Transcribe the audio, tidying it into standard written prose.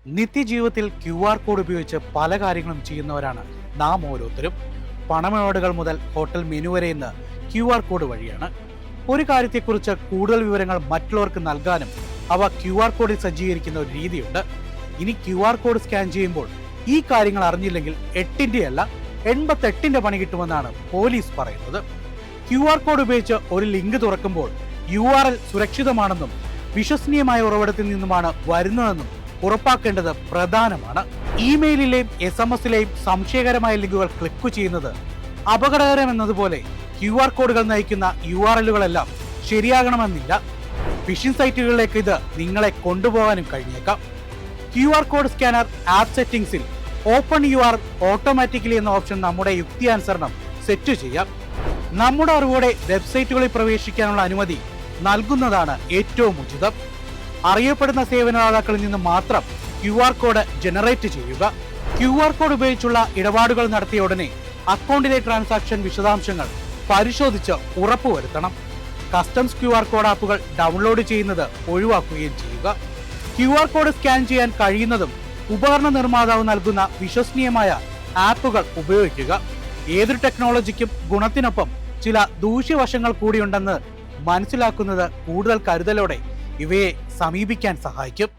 നിത്യജീവിതത്തിൽ QR code ഉപയോഗിച്ച് പല കാര്യങ്ങളും ചെയ്യുന്നവരാണ് നാം ഓരോരുത്തരും. പണമിടപാടുകൾ മുതൽ ഹോട്ടൽ മെനു വരെ ഇന്ന് QR കോഡ് വഴിയാണ്. ഒരു കാര്യത്തെക്കുറിച്ച് കൂടുതൽ വിവരങ്ങൾ മറ്റുള്ളവർക്ക് നൽകാനും അവ QR കോഡിൽ സജ്ജീകരിക്കുന്ന ഒരു രീതിയുണ്ട്. ഇനി QR കോഡ് സ്കാൻ ചെയ്യുമ്പോൾ ഈ കാര്യങ്ങൾ അറിഞ്ഞില്ലെങ്കിൽ 8ന്റെ അല്ല 88ന്റെ പണി കിട്ടുമെന്നാണ് പോലീസ് പറയുന്നത്. QR കോഡ് ഉപയോഗിച്ച് ഒരു ലിങ്ക് തുറക്കുമ്പോൾ URL സുരക്ഷിതമാണെന്നും വിശ്വസനീയമായ ഉറവിടത്തിൽ നിന്നുമാണ് വരുന്നതെന്നും ഉറപ്പാക്കേണ്ടത് പ്രധാനമാണ്. ഇമെയിലിലെയും SMS-ലെയും സംശയകരമായ ലിങ്കുകൾ ക്ലിക്ക് ചെയ്യുന്നത് അപകടകരമെന്നതുപോലെ QR കോഡുകൾ നയിക്കുന്ന URL-കളെല്ലാം ശരിയാകണമെന്നില്ല. ഫിഷിംഗ് സൈറ്റുകളിലേക്ക് ഇത് നിങ്ങളെ കൊണ്ടുപോകാനും കഴിഞ്ഞേക്കാം. QR കോഡ് സ്കാനർ ആപ്പ് സെറ്റിംഗ്സിൽ ഓപ്പൺ URL ഓട്ടോമാറ്റിക്കലി എന്ന ഓപ്ഷൻ നമ്മുടെ യുക്തിയാനുസരണം സെറ്റ് ചെയ്യാം. നമ്മുടെ അറിവോടെ വെബ്സൈറ്റുകളിൽ പ്രവേശിക്കാനുള്ള അനുമതി നൽകുന്നതാണ് ഏറ്റവും ഉചിതം. അറിയപ്പെടുന്ന സേവനദാതാക്കളിൽ നിന്ന് മാത്രം QR കോഡ് ജനറേറ്റ് ചെയ്യുക. QR കോഡ് ഉപയോഗിച്ചുള്ള ഇടപാടുകൾ നടത്തിയ ഉടനെ അക്കൗണ്ടിലെ ട്രാൻസാക്ഷൻ വിശദാംശങ്ങൾ പരിശോധിച്ച് ഉറപ്പുവരുത്തണം. കസ്റ്റംസ് QR കോഡ് ആപ്പുകൾ ഡൗൺലോഡ് ചെയ്യുന്നത് ഒഴിവാക്കുകയും ചെയ്യുക. QR കോഡ് സ്കാൻ ചെയ്യാൻ കഴിയുന്നതും ഉപകരണ നിർമ്മാതാവ് നൽകുന്ന വിശ്വസനീയമായ ആപ്പുകൾ ഉപയോഗിക്കുക. ഏതൊരു ടെക്നോളജിക്കും ഗുണത്തിനൊപ്പം ചില ദൂഷ്യവശങ്ങൾ കൂടിയുണ്ടെന്ന് മനസ്സിലാക്കുന്നത് കൂടുതൽ കരുതലോടെ ഇവയെ സമീപിക്കാൻ സഹായിക്കും.